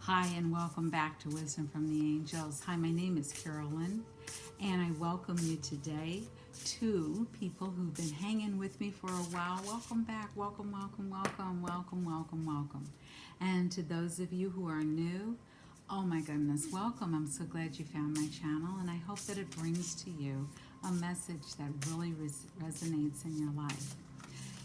Hi, and welcome back to Wisdom from the Angels. Hi, my name is Carolyn, and I welcome you today to people who've been hanging with me for a while. Welcome back. Welcome, welcome, welcome, welcome, welcome, welcome. And to those of you who are new, oh my goodness, welcome. I'm so glad you found my channel, and I hope that it brings to you a message that really resonates in your life.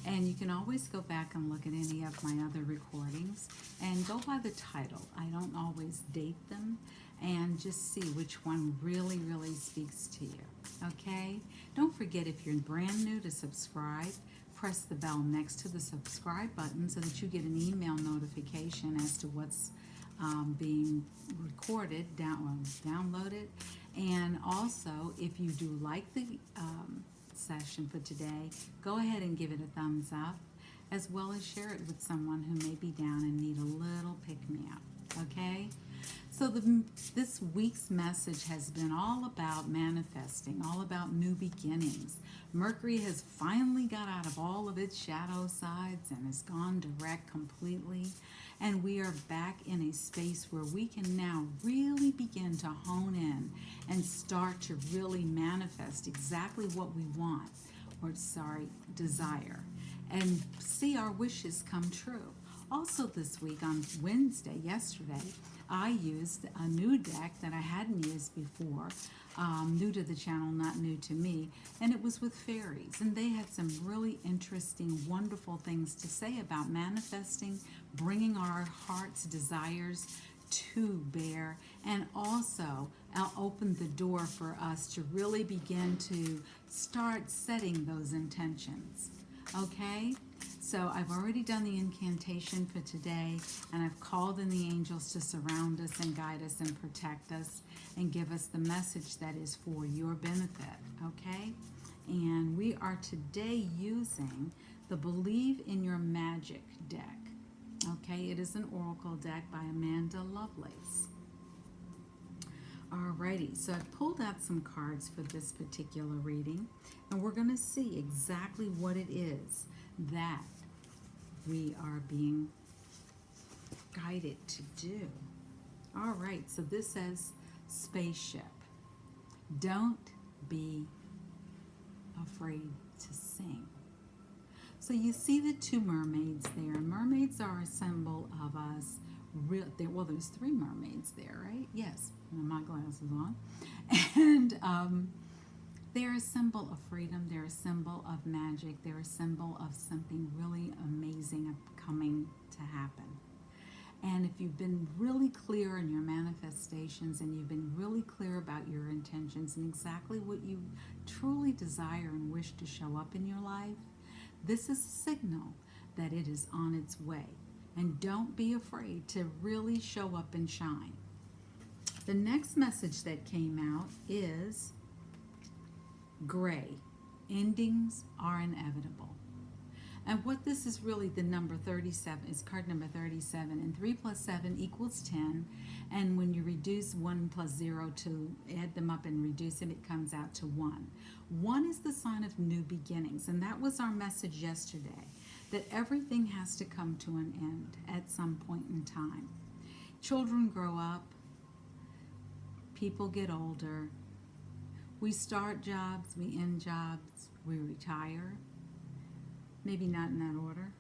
And you can always go back and look at any of my other recordings and go by the title. I don't always date them, and just see which one really, really speaks to you. Okay? Don't forget, if you're brand new, to subscribe. Press the bell next to the subscribe button so that you get an email notification as to what's being recorded, downloaded. And also, if you do like the session for today, go ahead and give it a thumbs up, as well as share it with someone who may be down and need a little pick-me-up. Okay? So this week's message has been all about manifesting, all about new beginnings. Mercury has finally got out of all of its shadow sides and has gone direct completely. And we are back in a space where we can now really begin to hone in and start to really manifest exactly what we want, or desire, and see our wishes come true. Also this week, on Wednesday, yesterday, I used a new deck that I hadn't used before, new to the channel, not new to me, and it was with fairies. And they had some really interesting, wonderful things to say about manifesting, bringing our heart's desires to bear, and also opened the door for us to really begin to start setting those intentions. Okay? So I've already done the incantation for today, and I've called in the angels to surround us and guide us and protect us and give us the message that is for your benefit, okay? And we are today using the Believe in Your Magic deck, okay? It is an oracle deck by Amanda Lovelace. Alrighty, so I've pulled out some cards for this particular reading, and we're going to see exactly what it is that we are being guided to do. All right, so this says spaceship. Don't be afraid to sing. So you see the two mermaids there, and mermaids are a symbol of us. Well, there's three mermaids there, right? Yes, my glasses on. And they're a symbol of freedom. They're a symbol of magic. They're a symbol of something really amazing coming to happen. And if you've been really clear in your manifestations, and you've been really clear about your intentions and exactly what you truly desire and wish to show up in your life, this is a signal that it is on its way. And don't be afraid to really show up and shine. The next message that came out is gray. Endings are inevitable. And what this is really, the number 37 is card number 37, and 3 plus 7 equals 10. And when you reduce 1 plus 0 to add them up and reduce it, it comes out to 1. 1 is the sign of new beginnings, and that was our message yesterday, that everything has to come to an end at some point in time. Children grow up, people get older, we start jobs, we end jobs, we retire. Maybe not in that order,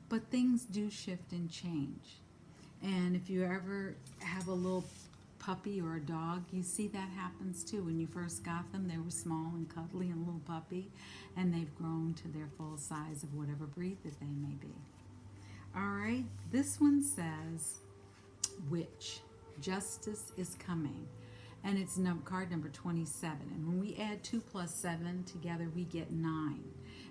but things do shift and change. And if you ever have a little puppy or a dog, you see that happens too. When you first got them, they were small and cuddly and a little puppy, and they've grown to their full size of whatever breed that they may be. All right, this one says witch, justice is coming. And it's card number 27. And when we add 2 plus 7 together, we get 9.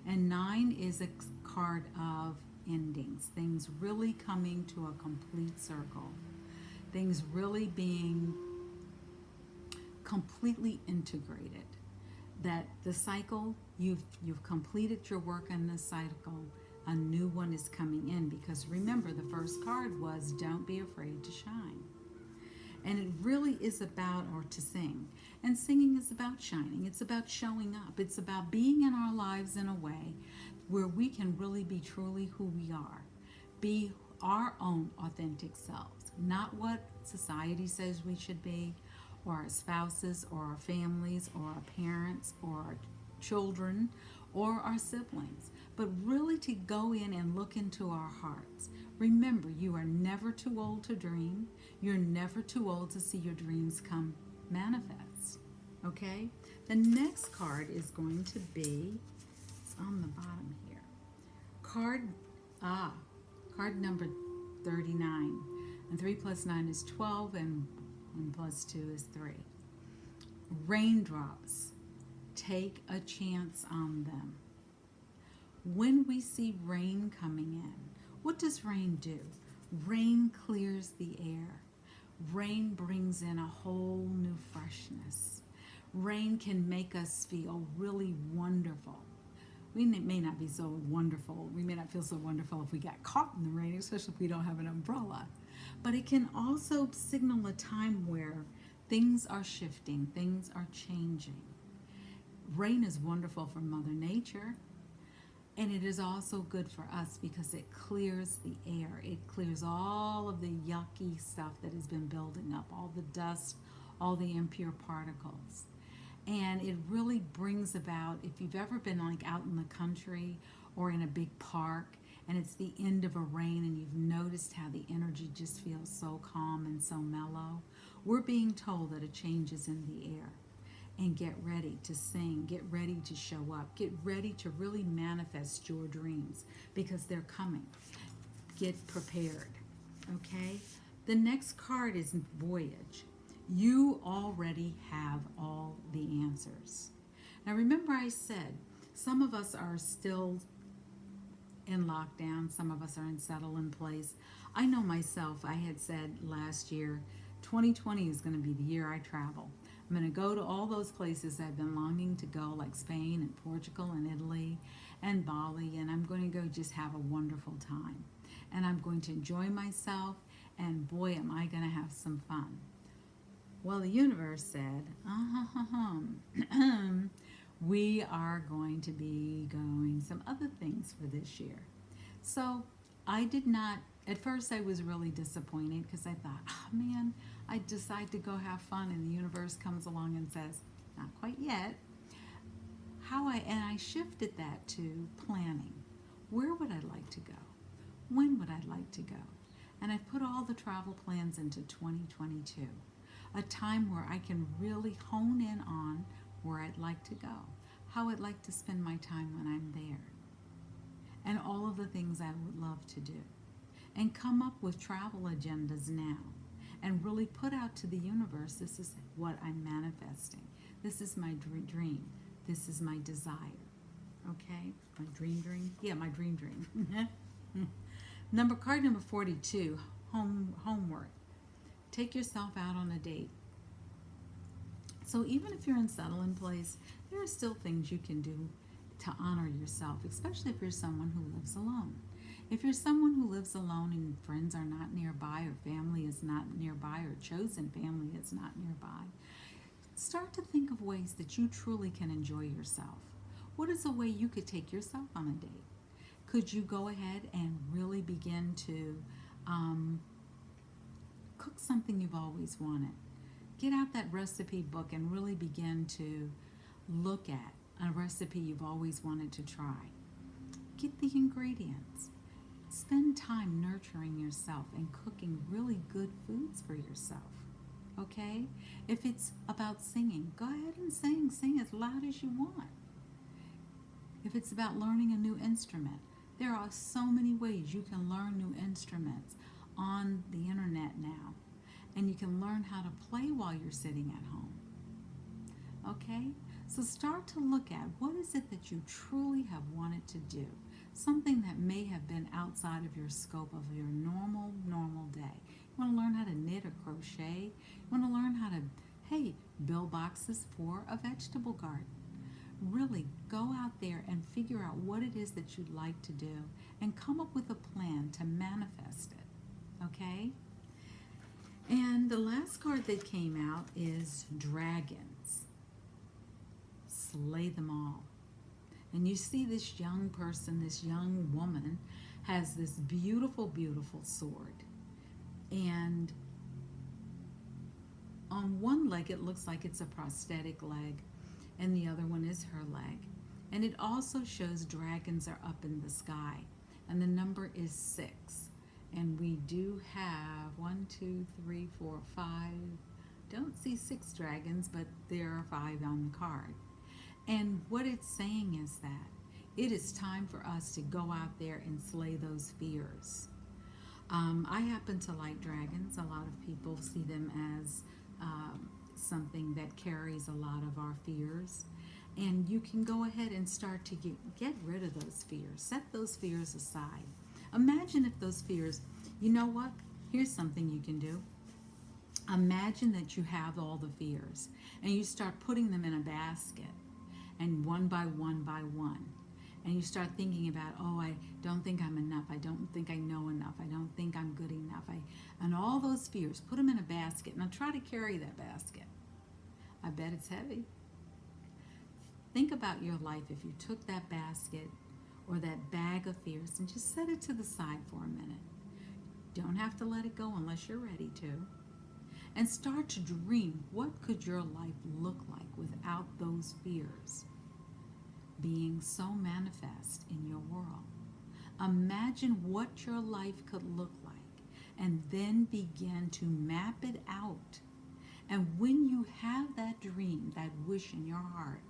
And 9 is a card of endings, things really coming to a complete circle, things really being completely integrated. That the cycle, you've completed your work in this cycle, a new one is coming in. Because remember, the first card was don't be afraid to shine. And it really is about, or to sing. And singing is about shining. It's about showing up. It's about being in our lives in a way where we can really be truly who we are. Be our own authentic selves, not what society says we should be, or our spouses, or our families, or our parents, or our children, or our siblings, but really to go in and look into our hearts. Remember, you are never too old to dream. You're never too old to see your dreams come manifest. Okay? The next card is going to be, it's on the bottom here. Card number 39. And 3 plus 9 is 12, and 1 plus 2 is 3. Raindrops. Take a chance on them. When we see rain coming in, what does rain do? Rain clears the air. Rain brings in a whole new freshness. Rain can make us feel really wonderful. We may not be so wonderful. We may not feel so wonderful if we got caught in the rain, especially if we don't have an umbrella. But it can also signal a time where things are shifting, things are changing. Rain is wonderful for Mother Nature, and it is also good for us because it clears the air. It clears all of the yucky stuff that has been building up, all the dust, all the impure particles. And it really brings about, if you've ever been like out in the country or in a big park and it's the end of a rain and you've noticed how the energy just feels so calm and so mellow, we're being told that a change is in the air. And get ready to sing, get ready to show up, get ready to really manifest your dreams because they're coming. Get prepared, okay? The next card is Voyage. You already have all the answers. Now remember I said some of us are still in lockdown, some of us are in settle in place. I know myself, I had said last year, 2020 is going to be the year I travel. I'm going to go to all those places I've been longing to go, like Spain and Portugal and Italy and Bali, and I'm going to go just have a wonderful time. And I'm going to enjoy myself, and boy, am I going to have some fun. Well, the universe said, we are going to be going some other things for this year. So I did not, at first I was really disappointed because I thought, oh man, I decide to go have fun and the universe comes along and says, not quite yet. And I shifted that to planning. Where would I like to go? When would I like to go? And I put all the travel plans into 2022. A time where I can really hone in on where I'd like to go, how I'd like to spend my time when I'm there, and all of the things I would love to do. And come up with travel agendas now and really put out to the universe, this is what I'm manifesting. This is my dream. This is my desire. Okay? My dream? Yeah, my dream. Card number 42, homework. Take yourself out on a date. So even if you're in settle-in place, there are still things you can do to honor yourself, especially if you're someone who lives alone. If you're someone who lives alone and friends are not nearby or family is not nearby or chosen family is not nearby, start to think of ways that you truly can enjoy yourself. What is a way you could take yourself on a date? Could you go ahead and really begin to cook something you've always wanted? Get out that recipe book and really begin to look at a recipe you've always wanted to try. Get the ingredients. Spend time nurturing yourself and cooking really good foods for yourself. Okay? If it's about singing, go ahead and sing as loud as you want. If it's about learning a new instrument, there are so many ways you can learn new instruments on the internet now. And you can learn how to play while you're sitting at home. Okay? So start to look at what is it that you truly have wanted to do. Something that may have been outside of your scope of your normal day. You want to learn how to knit or crochet. You want to learn how to, build boxes for a vegetable garden. Really go out there and figure out what it is that you'd like to do and come up with a plan to manifest it. Okay? And the last card that came out is Dragons. Slay them all. And you see this young person, this young woman, has this beautiful, beautiful sword. And on one leg, it looks like it's a prosthetic leg, and the other one is her leg. And it also shows dragons are up in the sky, and the number is 6. And we do have 1, 2, 3, 4, 5. Don't see 6 dragons, but there are 5 on the card. And what it's saying is that it is time for us to go out there and slay those fears. I happen to like dragons. A lot of people see them as something that carries a lot of our fears. And you can go ahead and start to get rid of those fears. Set those fears aside. Imagine if those fears, you know what? Here's something you can do. Imagine that you have all the fears and you start putting them in a basket, and one by one. And you start thinking about, oh, I don't think I'm enough. I don't think I know enough. I don't think I'm good enough. And all those fears, put them in a basket. Now try to carry that basket. I bet it's heavy. Think about your life if you took that basket or that bag of fears and just set it to the side for a minute. Don't have to let it go unless you're ready to. And start to dream, what could your life look like without those fears being so manifest in your world? Imagine what your life could look like and then begin to map it out. And when you have that dream, that wish in your heart,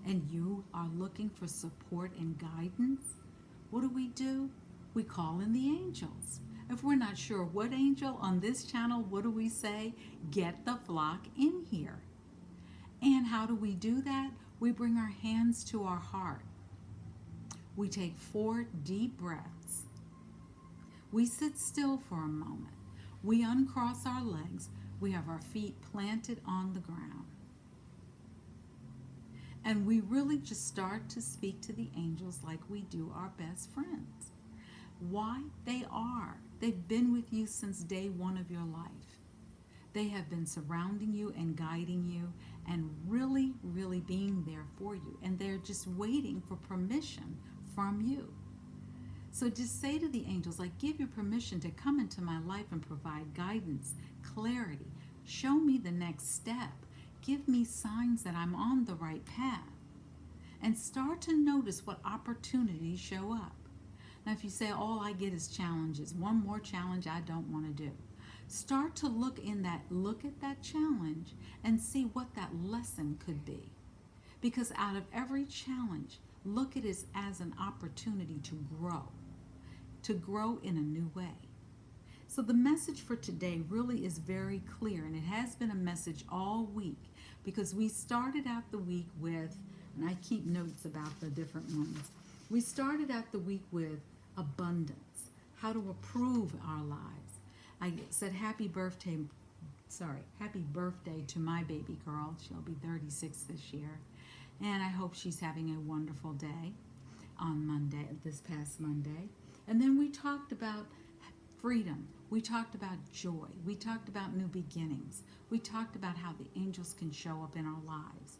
and you are looking for support and guidance, what do? We call in the angels. If we're not sure what angel on this channel, what do we say? Get the flock in here. And how do we do that? We bring our hands to our heart. We take 4 deep breaths. We sit still for a moment. We uncross our legs. We have our feet planted on the ground. And we really just start to speak to the angels like we do our best friends. Why? They've been with you since day one of your life. They have been surrounding you and guiding you and really, really being there for you. And they're just waiting for permission from you. So just say to the angels, I give you permission to come into my life and provide guidance, clarity. Show me the next step. Give me signs that I'm on the right path. And start to notice what opportunities show up. Now, if you say, all I get is challenges, one more challenge I don't want to do. Start to look at that challenge and see what that lesson could be. Because out of every challenge, look at it as an opportunity to grow in a new way. So the message for today really is very clear, and it has been a message all week because we started out the week with, and I keep notes about the different ones. We started out the week with abundance, how to improve our lives. I said happy birthday to my baby girl. She'll be 36 this year. And I hope she's having a wonderful day on Monday, this past Monday. And then we talked about freedom. We talked about joy. We talked about new beginnings. We talked about how the angels can show up in our lives.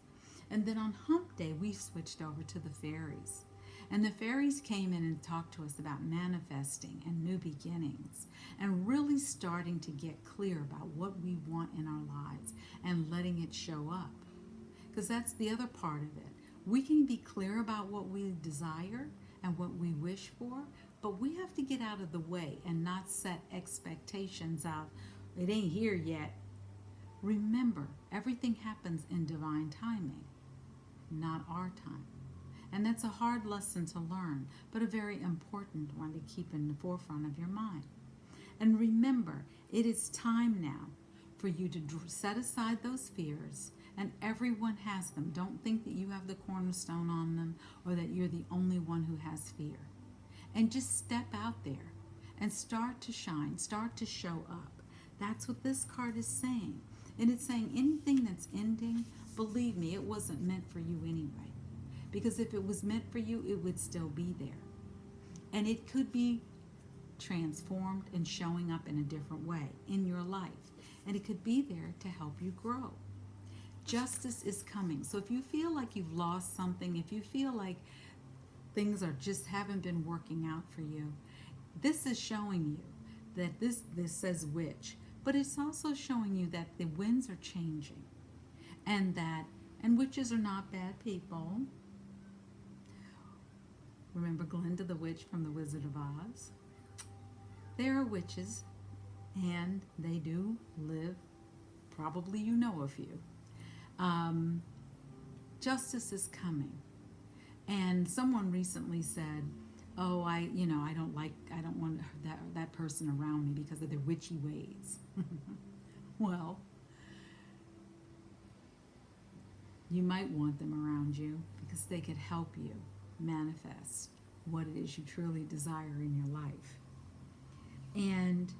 And then on Hump Day, we switched over to the fairies. And the fairies came in and talked to us about manifesting and new beginnings and really starting to get clear about what we want in our lives and letting it show up. Because that's the other part of it. We can be clear about what we desire and what we wish for, but we have to get out of the way and not set expectations of, it ain't here yet. Remember, everything happens in divine timing, not our time. And that's a hard lesson to learn, but a very important one to keep in the forefront of your mind. And remember, it is time now for you to set aside those fears, and everyone has them. Don't think that you have the cornerstone on them or that you're the only one who has fear. And just step out there and start to shine, start to show up. That's what this card is saying. And it's saying anything that's ending, believe me, it wasn't meant for you anyway. Because if it was meant for you, it would still be there. And it could be transformed and showing up in a different way in your life. And it could be there to help you grow. Justice is coming. So if you feel like you've lost something, if you feel like things are just haven't been working out for you, This is showing you that this says witch, but it's also showing you that the winds are changing, and witches are not bad people. Remember Glinda the witch from The Wizard of Oz? They are witches, and they do live. Probably you know a few. Justice is coming, and someone recently said, "Oh, I don't want that person around me because of their witchy ways." Well, you might want them around you because they could help you manifest what it is you truly desire in your life. And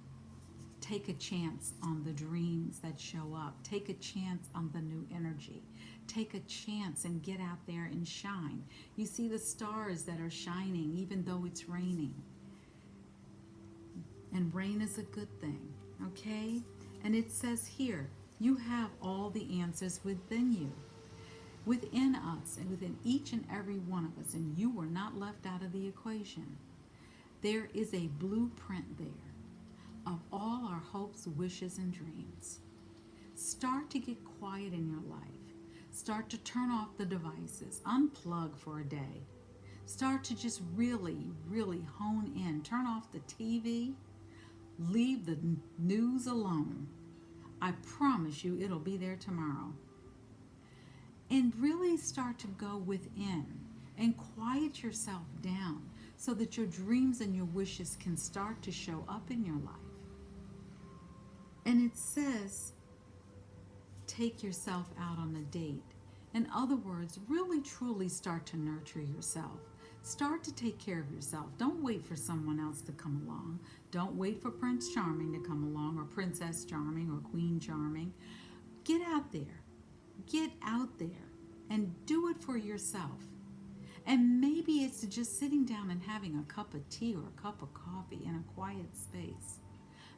take a chance on the dreams that show up. Take a chance on the new energy. Take a chance and get out there and shine. You see the stars that are shining even though it's raining. And rain is a good thing, okay? And it says here, you have all the answers within you, within us, and within each and every one of us, and you were not left out of the equation. There is a blueprint there of all our hopes, wishes, and dreams. Start to get quiet in your life. Start to turn off the devices. Unplug for a day. Start to just really, really hone in. Turn off the TV. Leave the news alone. I promise you it'll be there tomorrow. And really start to go within and quiet yourself down so that your dreams and your wishes can start to show up in your life. And it says, take yourself out on a date. In other words, really truly start to nurture yourself. Start to take care of yourself. Don't wait for someone else to come along. Don't wait for Prince Charming to come along, or Princess Charming, or Queen Charming. Get out there. Get out there and do it for yourself. And maybe it's just sitting down and having a cup of tea or a cup of coffee in a quiet space.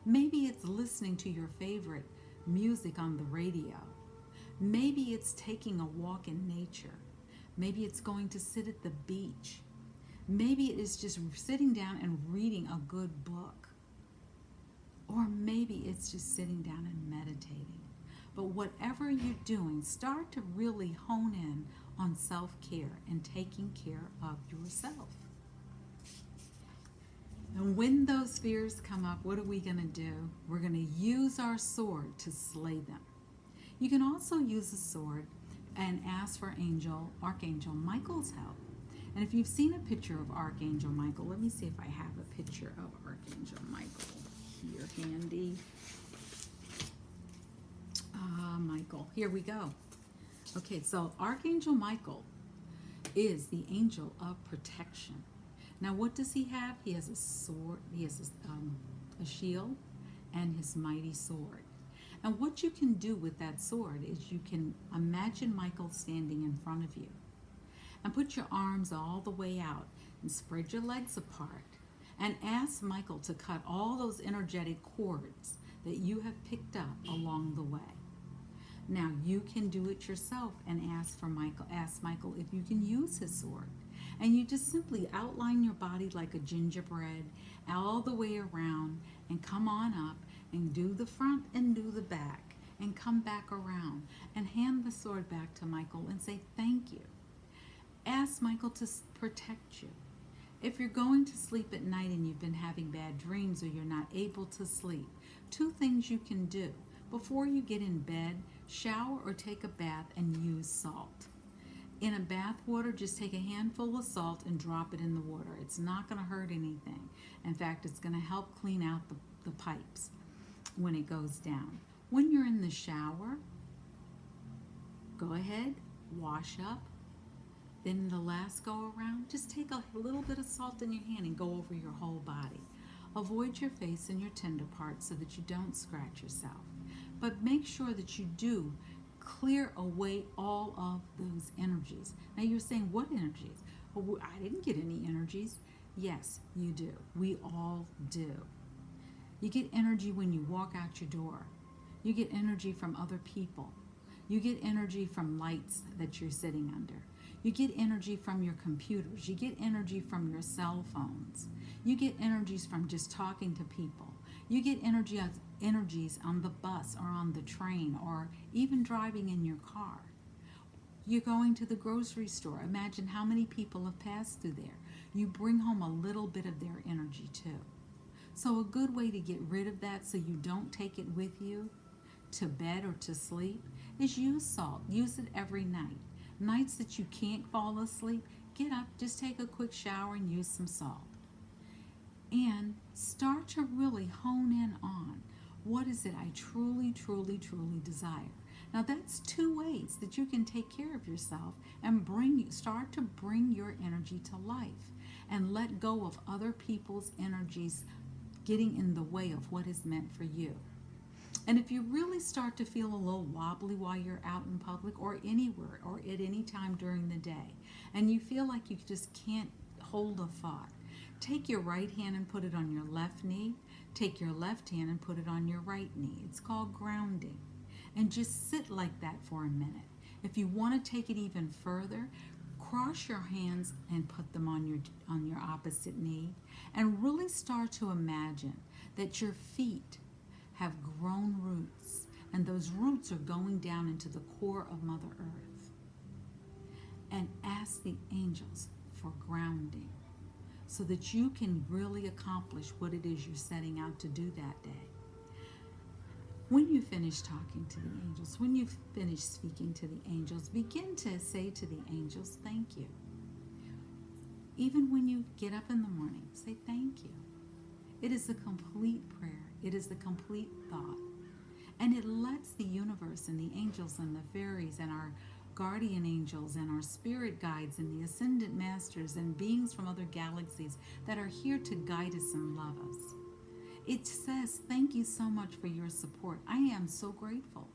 Maybe it's listening to your favorite music on the radio. Maybe it's taking a walk in nature. Maybe it's going to sit at the beach. Maybe it is just sitting down and reading a good book. Or maybe it's just sitting down and meditating. But whatever you're doing, start to really hone in on self-care and taking care of yourself. And when those fears come up, what are we going to do? We're going to use our sword to slay them. You can also use a sword and ask for Archangel Michael's help. And if you've seen a picture of Archangel Michael, let me see if I have a picture of Archangel Michael here handy. Michael, here we go. Okay, so Archangel Michael is the angel of protection. Now, what does he have? He has a sword, he has a shield, and his mighty sword. And what you can do with that sword is you can imagine Michael standing in front of you and put your arms all the way out and spread your legs apart and ask Michael to cut all those energetic cords that you have picked up along the way. Now, you can do it yourself and ask Michael if you can use his sword. And you just simply outline your body like a gingerbread all the way around and come on up and do the front and do the back and come back around and hand the sword back to Michael and say thank you. Ask Michael to protect you. If you're going to sleep at night and you've been having bad dreams or you're not able to sleep, 2 things you can do. Before you get in bed, shower or take a bath and use salt. In a bath water, just take a handful of salt and drop it in the water. It's not going to hurt anything. In fact, it's going to help clean out the pipes when it goes down. When you're in the shower, go ahead, wash up. Then in the last go around, just take a little bit of salt in your hand and go over your whole body. Avoid your face and your tender parts so that you don't scratch yourself. But make sure that you do clear away all of those energies. Now you're saying, what energies? Oh, I didn't get any energies. Yes, you do. We all do. You get energy when you walk out your door. You get energy from other people. You get energy from lights that you're sitting under. You get energy from your computers. You get energy from your cell phones. You get energies from just talking to people. You get energies on the bus or on the train or even driving in your car. You're going to the grocery store. Imagine how many people have passed through there. You bring home a little bit of their energy too. So a good way to get rid of that so you don't take it with you to bed or to sleep is use salt. Use it every night. Nights that you can't fall asleep, get up, just take a quick shower and use some salt. And start to really hone in on what is it I truly, truly, truly desire. Now that's 2 ways that you can take care of yourself and start to bring your energy to life and let go of other people's energies getting in the way of what is meant for you. And if you really start to feel a little wobbly while you're out in public or anywhere or at any time during the day, and you feel like you just can't hold a thought, take your right hand and put it on your left knee. Take your left hand and put it on your right knee. It's called grounding. And just sit like that for a minute. If you want to take it even further, cross your hands and put them on your opposite knee and really start to imagine that your feet have grown roots, and those roots are going down into the core of Mother Earth. And ask the angels for grounding so that you can really accomplish what it is you're setting out to do that day. When you finish talking to the angels, when you finish speaking to the angels, begin to say to the angels, thank you. Even when you get up in the morning, say thank you. It is a complete prayer. It is a complete thought. And it lets the universe and the angels and the fairies and our guardian angels and our spirit guides and the ascendant masters and beings from other galaxies that are here to guide us and love us. It says, thank you so much for your support. I am so grateful.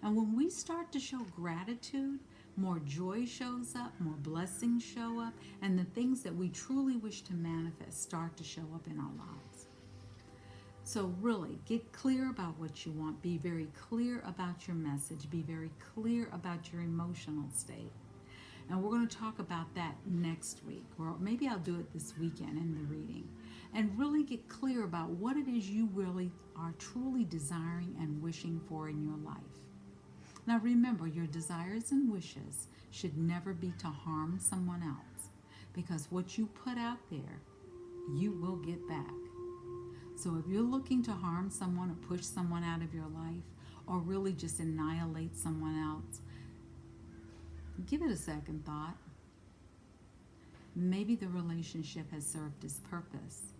And when we start to show gratitude, more joy shows up, more blessings show up, and the things that we truly wish to manifest start to show up in our lives. So really, get clear about what you want. Be very clear about your message. Be very clear about your emotional state. And we're going to talk about that next week, or maybe I'll do it this weekend in the reading. And really get clear about what it is you really are truly desiring and wishing for in your life. Now remember, your desires and wishes should never be to harm someone else, because what you put out there, you will get back. So if you're looking to harm someone or push someone out of your life, or really just annihilate someone else, give it a second thought. Maybe the relationship has served its purpose.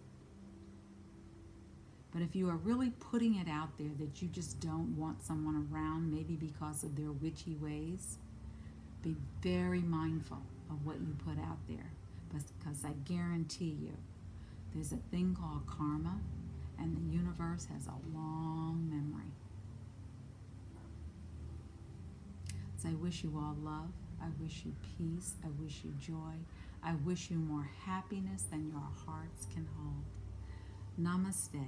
But if you are really putting it out there that you just don't want someone around, maybe because of their witchy ways, be very mindful of what you put out there. Because I guarantee you, there's a thing called karma, and the universe has a long memory. So I wish you all love. I wish you peace. I wish you joy. I wish you more happiness than your hearts can hold. Namaste.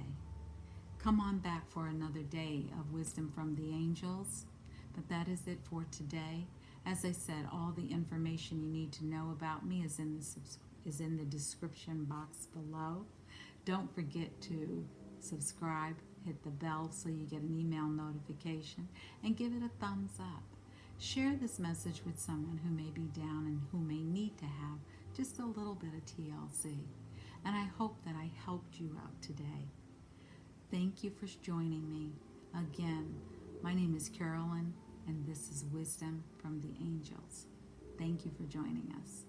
Come on back for another day of wisdom from the angels. But that is it for today. As I said, all the information you need to know about me is in the description box below. Don't forget to subscribe, hit the bell so you get an email notification, and give it a thumbs up. Share this message with someone who may be down and who may need to have just a little bit of TLC. And I hope that I helped you out today. Thank you for joining me. Again, my name is Carolyn, and this is Wisdom from the Angels. Thank you for joining us.